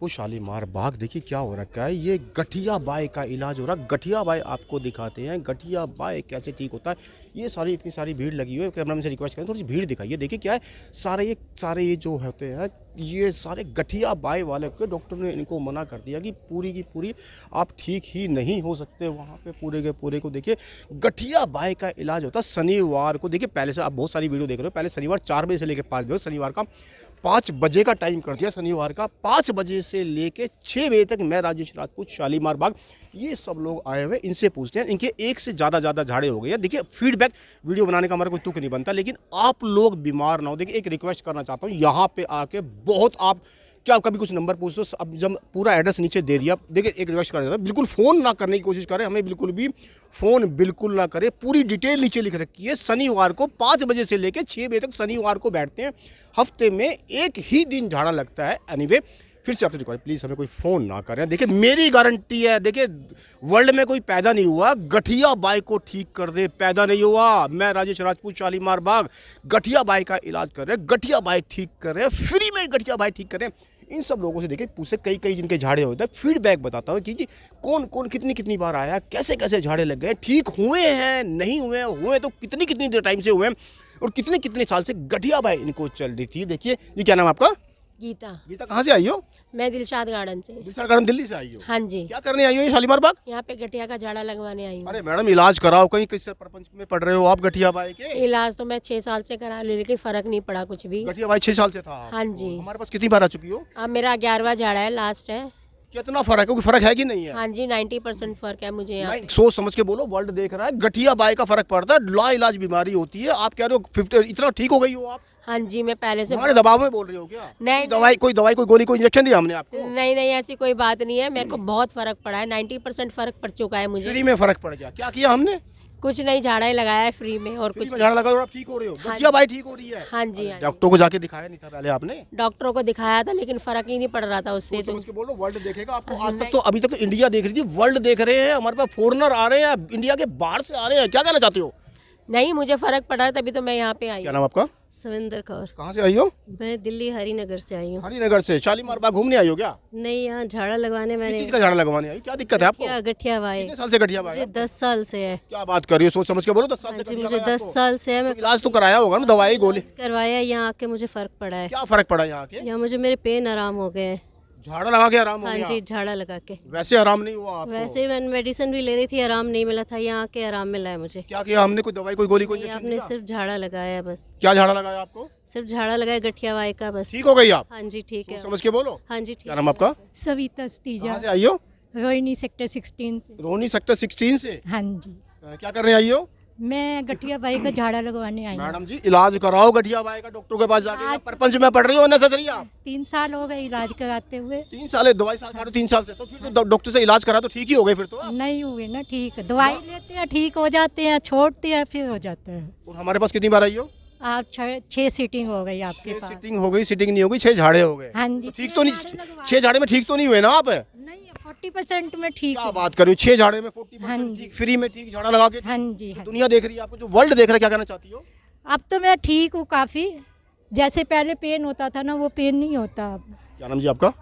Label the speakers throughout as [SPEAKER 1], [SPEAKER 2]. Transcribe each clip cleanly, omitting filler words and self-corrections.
[SPEAKER 1] वो शालीमार बाग देखिए क्या हो रखा है। ये गठिया बाय का इलाज हो रहा है। गठिया बाय आपको दिखाते हैं, गठिया बाय कैसे ठीक होता है। ये सारी इतनी सारी भीड़ लगी हुई है। कैमरामैन से रिक्वेस्ट करें थोड़ी सी भीड़ दिखाइए। देखिए क्या है, सारे ये जो होते हैं ये सारे गठिया बाय वाले के डॉक्टर ने इनको मना कर दिया कि पूरी की पूरी आप ठीक ही नहीं हो सकते। वहाँ पे पूरे के पूरे को देखिए गठिया बाय का इलाज होता है शनिवार को। देखिए पहले से आप बहुत सारी वीडियो देख रहे हो। पहले शनिवार 4 बजे से लेकर 5 बजे, शनिवार का 5 बजे का टाइम कर दिया। शनिवार का 5 बजे से लेके 6 बजे तक मैं राजेश राजपूत शालीमार बाग, ये सब लोग आए हुए, इनसे पूछते हैं। इनके एक से ज़्यादा झाड़े हो गए हैं। देखिए फीडबैक वीडियो बनाने का हमारा कोई तुक नहीं बनता, लेकिन आप लोग बीमार ना हो। देखिए एक रिक्वेस्ट करना चाहता हूँ, यहाँ पे आके बहुत आप क्या कभी कुछ नंबर पूछ दो, अब जब पूरा एड्रेस नीचे दे दिया। देखिए एक रिक्वेस्ट करना चाहता हूँ, बिल्कुल फ़ोन ना करने की कोशिश करें, हमें बिल्कुल भी फ़ोन बिल्कुल ना करें। पूरी डिटेल नीचे लिख रखी है। शनिवार को 5 बजे से लेकर 6 बजे तक शनिवार को बैठते हैं। हफ्ते में एक ही दिन झाड़ा लगता है। एनीवे फिर से आपसे रिक्वेस्ट, प्लीज़ हमें कोई फ़ोन ना करें। देखिए मेरी गारंटी है, देखिए वर्ल्ड में कोई पैदा नहीं हुआ गठिया बाई को ठीक कर दे, पैदा नहीं हुआ। मैं राजेश राजपूत शालीमार बाग गठिया बाई का इलाज कर रहे हैं, गठिया बाई ठीक कर रहे हैं, फ्री में गठिया बाई ठीक कर रहे हैं। इन सब लोगों से देखिए पूछे, कई जिनके झाड़े होते हैं, फीडबैक बताता हूँ कि कौन कौन कितनी बार आया, कैसे कैसे झाड़े लग गए, ठीक हुए हैं नहीं हुए तो कितनी टाइम से हुए हैं, और कितने साल से गठिया बाई इनको चल रही थी। देखिए ये क्या नाम आपका? गीता कहाँ से आई हो?
[SPEAKER 2] मैं दिलशाद गार्डन से।
[SPEAKER 1] दिलशाद गार्डन दिल्ली से आई हो?
[SPEAKER 2] हाँ जी।
[SPEAKER 1] क्या करने आई हो ये शालीमार बाग?
[SPEAKER 2] यहाँ पे गठिया का झाड़ा लगवाने आई हूँ।
[SPEAKER 1] अरे मैडम इलाज कराओ, कहीं किस प्रपंच में पढ़ रहे हो आप गठिया बाई के?
[SPEAKER 2] इलाज तो मैं 6 साल से करा ली, लेकिन फर्क नहीं पड़ा कुछ भी।
[SPEAKER 1] गठिया बाई 6 साल से था?
[SPEAKER 2] हाँ जी।
[SPEAKER 1] हमारे पास कितनी बार आ चुकी हो?
[SPEAKER 2] अब मेरा 11वां झाड़ा है, लास्ट है।
[SPEAKER 1] कितना फर्क है? कोई फर्क है कि नहीं है?
[SPEAKER 2] हाँ जी 90% फर्क है मुझे यहाँ पे।
[SPEAKER 1] सोच समझ के बोलो, वर्ल्ड देख रहा है। गठिया बाई का फर्क पड़ता है, ला इलाज बीमारी होती है। आप कह रहे हो 50 इतना ठीक हो गई हो आप?
[SPEAKER 2] हाँ जी मैं पहले से।
[SPEAKER 1] हमारे दबाव में बोल रही हो क्या?
[SPEAKER 2] नहीं
[SPEAKER 1] कोई दवाई कोई गोली कोई इंजेक्शन दिया हमने आपको?
[SPEAKER 2] नहीं ऐसी कोई बात नहीं है। मेरे को बहुत फर्क पड़ा है, 90% फर्क पड़ चुका है मुझे।
[SPEAKER 1] फ्री में फर्क पड़ गया? क्या किया हमने?
[SPEAKER 2] कुछ नहीं, झाड़ा ही लगाया है फ्री में, और कुछ
[SPEAKER 1] झाड़ा लगा और आप ठीक हो रहे हो? गठिया बाई ठीक हो रही है?
[SPEAKER 2] हाँ जी।
[SPEAKER 1] डॉक्टर को जाके दिखाया नहीं था पहले आपने?
[SPEAKER 2] डॉक्टरों को दिखाया था, लेकिन फर्क ही नहीं पड़ रहा था उससे। तो
[SPEAKER 1] उसके बोलो वर्ल्ड देखेगा आपको। आज तक तो अभी तक तो इंडिया देख रही थी, वर्ल्ड देख रहे हैं। हमारे पास फॉरेनर आ रहे हैं, इंडिया के बाहर से आ रहे हैं। क्या कहना चाहते हो?
[SPEAKER 2] नहीं मुझे फर्क पड़ा है, तभी तो मैं यहाँ पे आई।
[SPEAKER 1] क्या नाम आपका?
[SPEAKER 3] सविंदर कौर।
[SPEAKER 1] कहाँ से आई हो?
[SPEAKER 3] मैं दिल्ली हरिनगर से आई हूँ।
[SPEAKER 1] हरिनगर से शालीमार बाग घूमने आई हो क्या?
[SPEAKER 3] नहीं, यहाँ झाड़ा लगवाने
[SPEAKER 1] किस
[SPEAKER 3] मैंने।
[SPEAKER 1] चीज का झाड़ा लगवाने आई? क्या दिक्कत है आपको?
[SPEAKER 3] गठिया बाई।
[SPEAKER 1] कितने साल से गठिया बाई?
[SPEAKER 3] मुझे 10 साल से है।
[SPEAKER 1] क्या बात कर रही हो? सोच समझ के बोलो। 10 साल से
[SPEAKER 3] जी
[SPEAKER 1] गठिया
[SPEAKER 3] मुझे
[SPEAKER 1] बाई
[SPEAKER 3] 10
[SPEAKER 1] आपको?
[SPEAKER 3] साल से है। मैं
[SPEAKER 1] इलाज तो कराया होगा ना, दवाई गोली
[SPEAKER 3] करवाया, यहाँ आके मुझे फर्क पड़ा है।
[SPEAKER 1] क्या फर्क पड़ा यहाँ के?
[SPEAKER 3] यहाँ मुझे मेरे पेन आराम हो गए हैं।
[SPEAKER 1] झाड़ा लगा के आराम हो
[SPEAKER 3] हाँ
[SPEAKER 1] गया?
[SPEAKER 3] जी, झाड़ा लगा के।
[SPEAKER 1] वैसे आराम नहीं हुआ आपको?
[SPEAKER 3] वैसे ही मैंने मेडिसिन भी ले रही थी, आराम नहीं मिला था। यहाँ आके आराम मिला है मुझे।
[SPEAKER 1] क्या किया हमने? कोई दवाई कोई गोली कोई
[SPEAKER 3] नहीं,
[SPEAKER 1] इंजेक्शन
[SPEAKER 3] आपने
[SPEAKER 1] दिया?
[SPEAKER 3] सिर्फ झाड़ा लगाया बस।
[SPEAKER 1] क्या झाड़ा लगाया आपको?
[SPEAKER 3] सिर्फ झाड़ा लगाया गठिया बाई का बस।
[SPEAKER 1] ठीक हो गई आप?
[SPEAKER 3] हाँ जी ठीक है।
[SPEAKER 1] सोच समझ के बोलो।
[SPEAKER 3] हाँ जी ठीक।
[SPEAKER 1] क्या नाम आपका?
[SPEAKER 4] सविता तीजा,
[SPEAKER 1] कहाँ से आई हो?
[SPEAKER 4] रोहिणी सेक्टर 16 से।
[SPEAKER 1] रोहिणी सेक्टर 16 से?
[SPEAKER 4] हाँ जी,
[SPEAKER 1] क्या करने आई हो?
[SPEAKER 4] मैं गठिया बाई का झाड़ा लगवाने आई हूँ।
[SPEAKER 1] मैडम जी इलाज कराओ गठिया बाई का, डॉक्टर के पास जाके। प्रपंच में पढ़ रही हो नेसेसरी आप?
[SPEAKER 4] 3 साल हो गए इलाज कराते हुए।
[SPEAKER 1] 3 साल है? दवाई खा रहे हो 3 साल से, तो फिर तो डॉक्टर से इलाज करा तो ठीक ही हो गए फिर तो।
[SPEAKER 4] नहीं हुए ना ठीक, दवाई लेते हैं ठीक हो जाते हैं, छोड़ते हैं फिर हो जाते हैं।
[SPEAKER 1] और हमारे पास कितनी बार आई हो?
[SPEAKER 4] आप 6 सीटिंग हो गई आपके पास।
[SPEAKER 1] सिटिंग हो गई? सिटिंग नहीं हो गई, 6 झाड़े हो गए।
[SPEAKER 4] हाँ जी।
[SPEAKER 1] ठीक तो नहीं? 6 झाड़े में ठीक तो नहीं हुए ना आप?
[SPEAKER 4] नहीं 40% में ठीक
[SPEAKER 1] क्या
[SPEAKER 4] है।
[SPEAKER 1] बात कर रही हो? 6 झाड़े में 40%
[SPEAKER 4] हाँ जी।
[SPEAKER 1] ठीक, फ्री में ठीक, झाड़ा लगा के?
[SPEAKER 4] हाँ जी हाँ।
[SPEAKER 1] दुनिया देख रही है आपको, जो वर्ल्ड देख रहा है। क्या कहना चाहती हो?
[SPEAKER 4] अब तो मैं ठीक हूँ काफ़ी, जैसे पहले पेन होता था ना वो पेन नहीं होता अब।
[SPEAKER 1] क्या नाम जी आपका?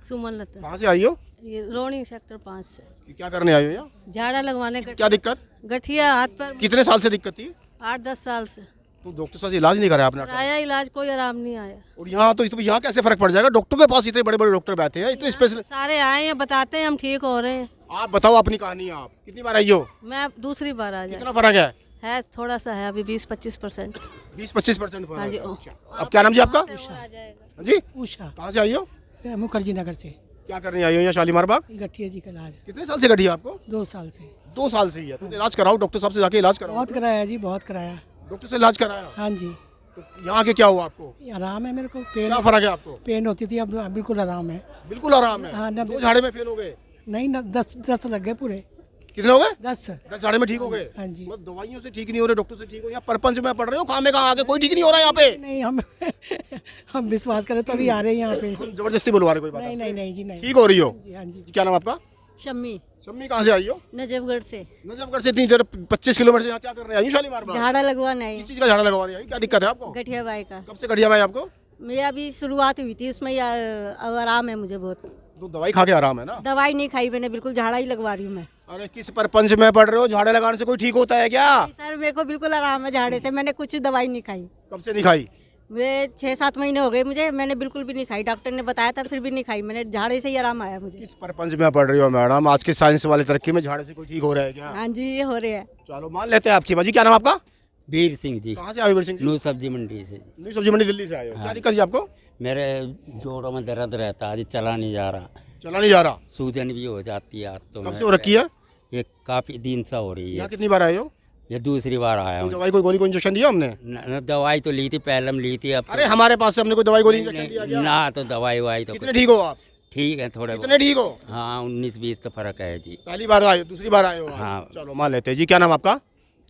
[SPEAKER 5] सुमन लता।
[SPEAKER 1] कहाँ से आई हो?
[SPEAKER 5] ये रोहिणी सेक्टर 5 से।
[SPEAKER 1] क्या करने आई हो यहाँ?
[SPEAKER 5] झाड़ा लगवाने
[SPEAKER 1] क्या दिक्कत?
[SPEAKER 5] गठिया हाथ पर
[SPEAKER 1] कितने साल से दिक्कत थी?
[SPEAKER 5] 8-10 साल से
[SPEAKER 1] तो डॉक्टर साहब से इलाज नहीं कराया आपने?
[SPEAKER 5] कराया इलाज, कोई आराम नहीं आया।
[SPEAKER 1] और यहाँ तो यहाँ कैसे फर्क पड़ जाएगा? डॉक्टर के पास इतने बड़े बड़े डॉक्टर बैठे हैं, इतने स्पेशल।
[SPEAKER 5] सारे आए हैं, बताते हैं हम ठीक हो रहे हैं।
[SPEAKER 1] आप बताओ अपनी कहानी। आप कितनी बार आई हो?
[SPEAKER 5] मैं दूसरी बार आ जाए।
[SPEAKER 1] कितना फर्क है?
[SPEAKER 5] थोड़ा सा है अभी, 20-25%।
[SPEAKER 1] 20-25% फर्क
[SPEAKER 5] हाँ जी।
[SPEAKER 1] है। अच्छा। अब क्या नाम जी आपका? हाँ जी।
[SPEAKER 4] उषा
[SPEAKER 1] कहाँ से आई हो?
[SPEAKER 4] मुखर्जी नगर से।
[SPEAKER 1] क्या करने आई हो यहाँ शालीमार बाग?
[SPEAKER 4] गठिया जी का इलाज
[SPEAKER 1] कितने साल से गठिया आपको?
[SPEAKER 4] 2 साल से।
[SPEAKER 1] 2 साल से ही है तो इलाज कराओ, डॉक्टर साहब से जाके इलाज कराओ।
[SPEAKER 4] बहुत कराया जी, बहुत कराया।
[SPEAKER 1] डॉक्टर से इलाज कराया?
[SPEAKER 4] हाँ जी,
[SPEAKER 1] तो यहाँ के क्या हुआ आपको?
[SPEAKER 4] आराम है मेरे को। पेन
[SPEAKER 1] क्या फर्क है आपको?
[SPEAKER 4] पेन होती थी, अब बिल्कुल आराम है।
[SPEAKER 1] बिल्कुल आराम है?
[SPEAKER 4] हाँ,
[SPEAKER 1] 2 झाड़े में फेल हो गए?
[SPEAKER 4] नहीं ना, 10 लग गए पूरे।
[SPEAKER 1] कितने हो गए?
[SPEAKER 4] 10।
[SPEAKER 1] 10 झाड़े में ठीक हो गए?
[SPEAKER 4] हाँ जी।
[SPEAKER 1] मतलब दवाइयों से ठीक नहीं हो रहे, डॉक्टर से ठीक हो। यहाँ परपंच में पढ़ रहे हो, कहाँ में कहाँ आगे कोई ठीक नहीं हो रहा है यहाँ पे?
[SPEAKER 4] नहीं हम विश्वास करें तो अभी आ रहे हैं यहाँ पे।
[SPEAKER 1] हम जबरदस्ती बुलवा रहे कोई बात?
[SPEAKER 4] नहीं जी नहीं।
[SPEAKER 1] ठीक हो रही हो?
[SPEAKER 4] हाँ जी।
[SPEAKER 1] क्या नाम आपका?
[SPEAKER 5] शम्मी
[SPEAKER 1] शम्मी। कहाँ से आई हो?
[SPEAKER 5] नजफगढ़ से।
[SPEAKER 1] नजफगढ़ से इतनी देर 25 किलोमीटर से यहाँ क्या करने आई हो शालीमार बाग?
[SPEAKER 5] झाड़ा लगवाना है,
[SPEAKER 1] किस चीज का झाड़ा लगवाने आई? क्या दिक्कत है आपको?
[SPEAKER 5] गठिया बाई का।
[SPEAKER 1] कब से गठिया भाई आपको?
[SPEAKER 5] मैं अभी शुरुआत हुई थी उसमें अब आराम है मुझे बहुत।
[SPEAKER 1] तो दवाई खा के आराम है ना?
[SPEAKER 5] दवाई नहीं खाई मैंने, बिल्कुल झाड़ा ही लगवा रही हूँ मैं।
[SPEAKER 1] अरे किस परपंच में पढ़ रहे हो? झाड़े लगाने से कोई ठीक होता है क्या?
[SPEAKER 5] सर मेरे को बिल्कुल आराम है झाड़े से, मैंने कुछ दवाई नहीं खाई।
[SPEAKER 1] कब से नहीं खाई?
[SPEAKER 5] मैं 6-7 महीने हो गए मुझे, मैंने बिल्कुल भी नहीं खाई। डॉक्टर ने बताया था फिर भी नहीं खाई मैंने, झाड़े से ही आराम आया मुझे।
[SPEAKER 1] किस परपंच में पढ़ रही हो मैडम? आज के साइंस वाले तरक्की में झाड़े से कोई ठीक हो रहा है क्या?
[SPEAKER 5] हाँ जी ये हो रहे हैं।
[SPEAKER 1] चलो मान लेते हैं आपकी बाजी। क्या नाम आपका?
[SPEAKER 6] वीर सिंह जी,
[SPEAKER 1] कहाँ से आए वीर सिंह जी?
[SPEAKER 6] न्यू सब्जी मंडी से।
[SPEAKER 1] न्यू सब्जी मंडी दिल्ली से आए हो। क्या दिक्कत है आपको?
[SPEAKER 6] मेरे जोड़ों में दर्द रहता है, आज चला नहीं जा रहा,
[SPEAKER 1] चला नहीं जा रहा?
[SPEAKER 6] सूजन भी हो जाती है। आज तो
[SPEAKER 1] कब से हो रखी है?
[SPEAKER 6] ये काफी दिन से हो रही
[SPEAKER 1] यहाँ
[SPEAKER 6] है।
[SPEAKER 1] कितनी बार आए हो?
[SPEAKER 6] ये दूसरी बार आया
[SPEAKER 1] कोई
[SPEAKER 6] हूँ।
[SPEAKER 1] दवाई कोई गोली कोई इंजेक्शन दिया हमने?
[SPEAKER 6] दवाई तो ली थी, पहले में ली थी। अब
[SPEAKER 1] अरे हमारे पास से हमने कोई दवाई गोली इंजेक्शन दिया क्या?
[SPEAKER 6] ना, तो दवाई वाई तो
[SPEAKER 1] कितने ठीक हो आप?
[SPEAKER 6] ठीक है, थोड़े
[SPEAKER 1] कितने ठीक हो?
[SPEAKER 6] हाँ 19-20 तो फर्क है जी।
[SPEAKER 1] पहली बार आए हो, दूसरी बार आए हो आप?
[SPEAKER 6] हाँ।
[SPEAKER 1] चलो मान लेते हैं जी। क्या नाम आपका?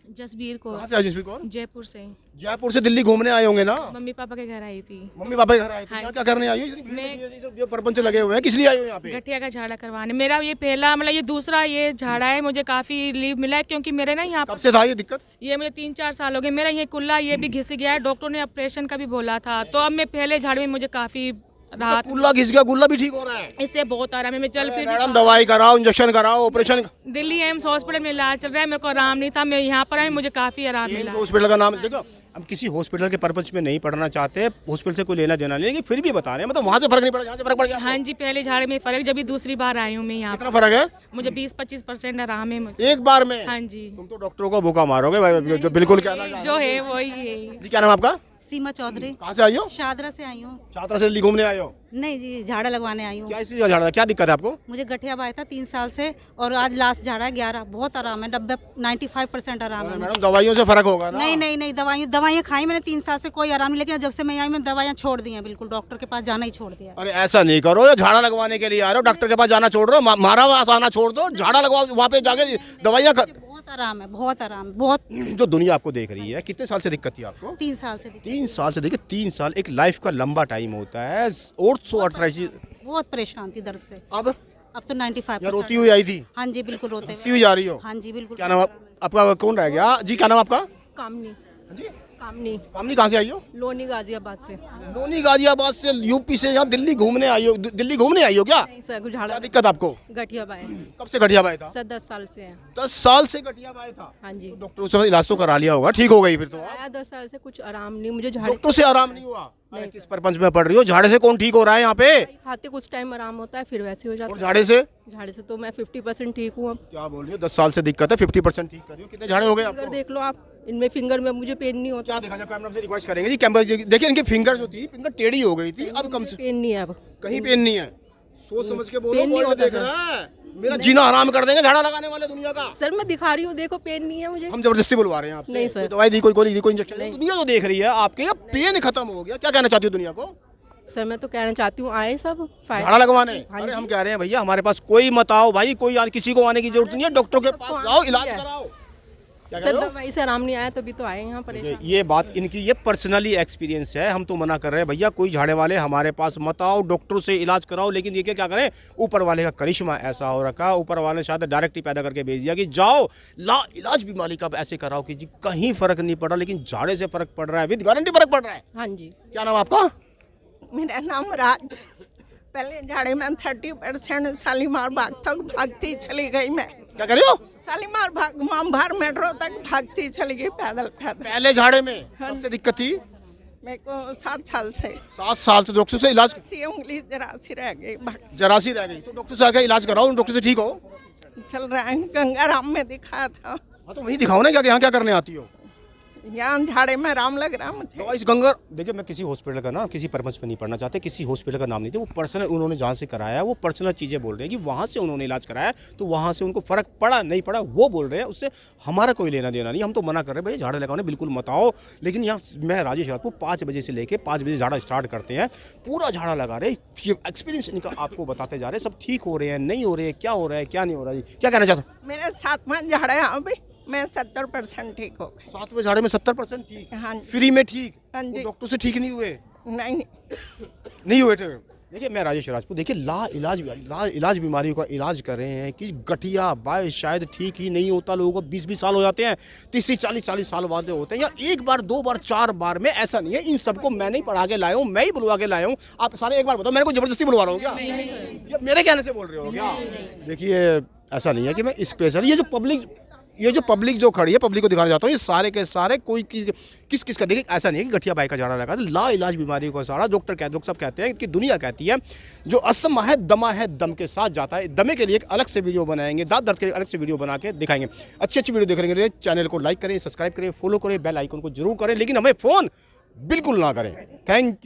[SPEAKER 7] जसबीर को
[SPEAKER 1] कहाँ से आए जसवीर कौर?
[SPEAKER 7] जयपुर से
[SPEAKER 1] जयपुर से दिल्ली घूमने आए होंगे ना?
[SPEAKER 7] मम्मी पापा के घर आई थी।
[SPEAKER 1] मम्मी पापा के घर आए थे।
[SPEAKER 7] हाँ।
[SPEAKER 1] क्या क्या करने आई हो? इतनी भीड़
[SPEAKER 7] मैं-
[SPEAKER 1] लगी है, ये सब जो परपंच लगे हुए हैं, किस लिए आई हो यहाँ पे?
[SPEAKER 7] गठिया का झाड़ा करवाने। मेरा ये पहला मतलब ये दूसरा ये झाड़ा है, मुझे काफ़ी रिलीफ मिला है क्योंकि मेरे ना यहाँ
[SPEAKER 1] कब से था ये दिक्कत?
[SPEAKER 7] ये मुझे 3-4 साल हो गए। मेरा ये कुल्ला ये भी घिस गया है, डॉक्टर ने ऑपरेशन का भी बोला था। तो अब मैं पहले झाड़ में मुझे काफ़ी राहत,
[SPEAKER 1] गुल्ला घिस गया, गुल्ला भी ठीक हो रहा है?
[SPEAKER 7] इससे बहुत आराम है। मैं चल फिर
[SPEAKER 1] मैडम दवाई कराओ, इंजेक्शन कराओ, ऑपरेशन।
[SPEAKER 7] दिल्ली एम्स हॉस्पिटल में इलाज चल रहा है, मेरे को आराम नहीं था। मैं यहाँ पर आई, मुझे काफ़ी आराम मिला।
[SPEAKER 1] हॉस्पिटल का नाम देखो, हम किसी हॉस्पिटल के पर्पज में नहीं पढ़ना चाहते, हॉस्पिटल से कोई लेना देना नहीं, लेकिन फिर भी बता रहे हैं, मतलब वहाँ से फर्क नहीं पड़ा, यहाँ से फर्क पड़ गया।
[SPEAKER 7] हाँ जी, पहले झाड़े में फर्क, जब भी दूसरी बार आई हूँ मैं यहाँ
[SPEAKER 1] कितना फर्क है?
[SPEAKER 7] पर, मुझे 20-25% आराम है मुझे।
[SPEAKER 1] एक बार में?
[SPEAKER 7] हाँ जी,
[SPEAKER 1] तुम तो डॉक्टरों को भूखा मारोगे भाई, जो बिल्कुल कहना चाह रहे
[SPEAKER 7] जो है वही है।
[SPEAKER 1] हो। जी क्या नाम आपका?
[SPEAKER 5] सीमा चौधरी,
[SPEAKER 1] कहाँ से आई हो?
[SPEAKER 5] शादरा से आई हूँ।
[SPEAKER 1] छात्रा से दिल्ली घूमने आए हो?
[SPEAKER 5] नहीं जी, झाड़ा लगवाने आई हूँ।
[SPEAKER 1] क्या इसी का झाड़ा? क्या दिक्कत है आपको?
[SPEAKER 5] मुझे गठिया बाय था 3 साल से, और आज लास्ट झाड़ा है 11। बहुत आराम है, 95% आराम है मुझे।
[SPEAKER 1] मैडम दवाइयों से फर्क होगा ना?
[SPEAKER 5] नहीं दवाइयाँ खाई मैंने 3 साल से, कोई आराम नहीं। लेकिन जब से मैं आई, मैंने दवाइयाँ छोड़ दी हैं बिल्कुल, डॉक्टर के पास जाना ही छोड़ दिया।
[SPEAKER 1] अरे ऐसा नहीं करो, ये झाड़ा लगवाने के लिए आ रहे हो, डॉक्टर के पास जाना छोड़ रहे हो, मारा हुआ आना छोड़ दो, झाड़ा लगवाओ, वहाँ पे जाके दवाइयाँ
[SPEAKER 5] बहुत आराम है, बहुत आराम, बहुत।
[SPEAKER 1] जो दुनिया आपको देख रही है, कितने साल से दिक्कत थी आपको?
[SPEAKER 5] 3 साल से
[SPEAKER 1] 3 साल से। देखिए 3 साल एक लाइफ का लंबा टाइम होता है। ऑर्थोआर्थराइटिस
[SPEAKER 5] बहुत परेशान थी दर्द से।
[SPEAKER 1] अब
[SPEAKER 5] अब तो 95%।
[SPEAKER 1] या रोती हुई आई थी?
[SPEAKER 5] हाँ जी बिल्कुल, रोते
[SPEAKER 1] रोती हुई जा रही हो?
[SPEAKER 5] हाँ जी बिल्कुल।
[SPEAKER 1] क्या नाम आपका? कौन रह गया जी? क्या नाम आपका?
[SPEAKER 8] कामनी
[SPEAKER 1] जी
[SPEAKER 8] कामनी
[SPEAKER 1] कामनी, कहाँ से आई हो?
[SPEAKER 8] लोनी गाजियाबाद से।
[SPEAKER 1] लोनी गाजियाबाद से, यूपी से यहाँ दिल्ली घूमने आई हो? दिल्ली घूमने आई हो क्या?
[SPEAKER 8] नहीं सर,
[SPEAKER 1] क्या
[SPEAKER 8] झाड़ा
[SPEAKER 1] दिक्कत आपको?
[SPEAKER 8] गठिया बाय
[SPEAKER 1] कब से गठिया बाय था?
[SPEAKER 8] सर 10 साल से है।
[SPEAKER 1] 10 साल से गठिया बाय था?
[SPEAKER 8] हाँ जी,
[SPEAKER 1] डॉक्टर से इलाज तो करा लिया होगा, ठीक हो गई फिर तो?
[SPEAKER 8] आया 10 साल से, कुछ आराम नहीं मुझे। झाड़े
[SPEAKER 1] डॉक्टर से आराम नहीं हुआ? अरे किस परपंच में पढ़ रही हो? झाड़े से कौन ठीक हो रहा है यहाँ पे?
[SPEAKER 8] खाते कुछ टाइम आराम होता है, फिर वैसे हो
[SPEAKER 1] और
[SPEAKER 8] जाता
[SPEAKER 1] झाड़े से?
[SPEAKER 8] है। झाड़े से तो मैं 50% ठीक हूँ अब।
[SPEAKER 1] क्या बोल रही हो? 10 साल से दिक्कत है, 50% ठीक कर रही हो? कितने झाड़े हो गए
[SPEAKER 8] फिंगर
[SPEAKER 1] आपको?
[SPEAKER 8] देख लो आप, इनमें फिंगर में मुझे पेन नहीं होता।
[SPEAKER 1] क्या देखा जाए? कैमरा से रिक्वेस्ट करेंगे जी, कैमरा देखिए, इनकी फिंगर जो थी, फिंगर टेढ़ी हो गई थी, अब कम से
[SPEAKER 8] पेन नहीं है अब।
[SPEAKER 1] कहीं पेन नहीं है। सोच समझ के बोलो,
[SPEAKER 8] पेन नहीं
[SPEAKER 1] कोई
[SPEAKER 8] होता
[SPEAKER 1] देख
[SPEAKER 8] सर।
[SPEAKER 1] रहा है, मेरा जीना हराम कर देंगे झाड़ा लगाने वाले दुनिया का।
[SPEAKER 8] सर मैं दिखा रही हूँ, देखो पेन नहीं है मुझे।
[SPEAKER 1] हम जबरदस्ती बुलवा रहे हैं आपसे?
[SPEAKER 8] नहीं सर।
[SPEAKER 1] कोई दवाई दी, कोई गोली दी, कोई इंजेक्शन दी? दुनिया जो देख रही है आपके, या पेन खत्म हो गया? क्या कहना चाहती हो दुनिया को?
[SPEAKER 8] सर मैं तो कहना चाहती हूँ आए सब
[SPEAKER 1] झाड़ा लगवाने?
[SPEAKER 8] हाँ
[SPEAKER 1] अरे
[SPEAKER 8] जी।
[SPEAKER 1] हम कह रहे हैं भैया, हमारे पास कोई मत आओ भाई, किसी को आने की जरूरत नहीं है, डॉक्टर के पास जाओ, इलाज कराओ। क्या कह
[SPEAKER 8] सर
[SPEAKER 1] रहे हो?
[SPEAKER 8] दवाई से आराम नहीं आया, तभी तो आए यहाँ पर।
[SPEAKER 1] ये बात इनकी, ये पर्सनली एक्सपीरियंस है। हम तो मना कर रहे हैं भैया, कोई झाड़े वाले हमारे पास मत आओ, डॉक्टर से इलाज कराओ। लेकिन ये क्या करें, ऊपर वाले का करिश्मा ऐसा हो रखा, ऊपर वाले ने शायद डायरेक्ट ही पैदा करके भेज दिया कि जाओ ला इलाज बीमारी का ऐसे कराओ कि जी कहीं फर्क नहीं पड़ रहा, लेकिन झाड़े से फर्क पड़ रहा है, विद गारंटी फर्क पड़ रहा है।
[SPEAKER 8] हाँ जी।
[SPEAKER 1] क्या नाम आपका?
[SPEAKER 9] मेरा नाम राज। पहले झाड़े में 30% शालीमार बाग तक भागती चली गई मैं।
[SPEAKER 1] क्या कर रही हो?
[SPEAKER 9] शालीमार बाग मामभार मेट्रो तक भागती चली गई पैदल पैदल।
[SPEAKER 1] पहले झाड़े में सबसे दिक्कत थी?
[SPEAKER 9] मेरे को 7 साल से
[SPEAKER 1] 7 साल से डॉक्टर से इलाज,
[SPEAKER 9] सी उंगली जरासी रह गई,
[SPEAKER 1] जरासी रह गई, तो डॉक्टर से आके इलाज कराओ, डॉक्टर से ठीक हो।
[SPEAKER 9] चल रहा है। गंगाराम में दिखाया था।
[SPEAKER 1] हाँ तो वहीं दिखाओ ना, क्या यहाँ क्या करने आती हो?
[SPEAKER 9] यहाँ झाड़े में आराम लग रहा मुझे।
[SPEAKER 1] दवाई गंगा, देखिए मैं किसी हॉस्पिटल का ना, किसी पर्पज पे नहीं पढ़ना चाहते, किसी हॉस्पिटल का नाम नहीं थे, वो पर्सनल उन्होंने जहाँ से कराया, वो पर्सनल चीज़ें बोल रहे हैं कि वहाँ से उन्होंने इलाज कराया, तो वहाँ से उनको फर्क पड़ा नहीं पड़ा वो बोल रहे हैं, उससे हमारा कोई लेना देना नहीं। हम तो मना कर रहे हैं भाई, झाड़े लगाने बिल्कुल मत आओ। लेकिन यहाँ मैं राजेश रात को 5 बजे से लेके 5 बजे झाड़ा स्टार्ट करते हैं, पूरा झाड़ा लगा रहे, एक्सपीरियंस इनका आपको बताते जा रहे हैं, सब ठीक हो रहे हैं, नहीं हो रहे हैं, क्या हो रहा है क्या नहीं हो रहा है। क्या कहना चाहते हो?
[SPEAKER 9] मेरे 7वां झाड़ा है, अभी मैं 70% ठीक हो गई।
[SPEAKER 1] 7वें झाड़े में 70% ठीक?
[SPEAKER 9] हाँ जी।
[SPEAKER 1] फ्री में ठीक?
[SPEAKER 9] हाँ जी।
[SPEAKER 1] डॉक्टर से ठीक नहीं हुए?
[SPEAKER 9] नहीं
[SPEAKER 1] नहीं हुए थे? देखिए मैं राजेश राजपूत, देखिए ला इलाज बीमारियों का इलाज कर रहे हैं कि गठिया बाय शायद ठीक ही नहीं होता। लोगों को 20-20 साल हो जाते हैं, 30-40 साल बाद होते हैं, या एक बार 2 बार 4 बार में। ऐसा नहीं है, इन सबको मैं नहीं पढ़ा के लाया हूँ, मैं ही बुलवा के लाया हूँ। आप सारे एक बार बताओ, मेरे को जबरदस्ती बुलवा रहा हूँ क्या? या मेरे कहने से बोल रहे हो क्या? देखिए ऐसा नहीं है कि मैं स्पेशल, ये जो पब्लिक जो खड़ी है, पब्लिक को दिखाना चाहता हूँ, ये सारे के सारे कोई किस का, देखिए ऐसा नहीं है कि गठिया बाई का झाड़ा लगा, ला इलाज बीमारी का सारा डॉक्टर सब कहते हैं कि दुनिया कहती है जो अस्थमा है, दमा है, दम के साथ जाता है। दमे के लिए एक अलग से वीडियो बनाएंगे, दांत दर्द के लिए अलग से वीडियो बना के दिखाएंगे। अच्छी वीडियो देखने के लिए चैनल को लाइक करें, सब्सक्राइब करें, फॉलो करें, बेल आइकन को जरूर करें, लेकिन हमें फ़ोन बिल्कुल ना करें। Thank you.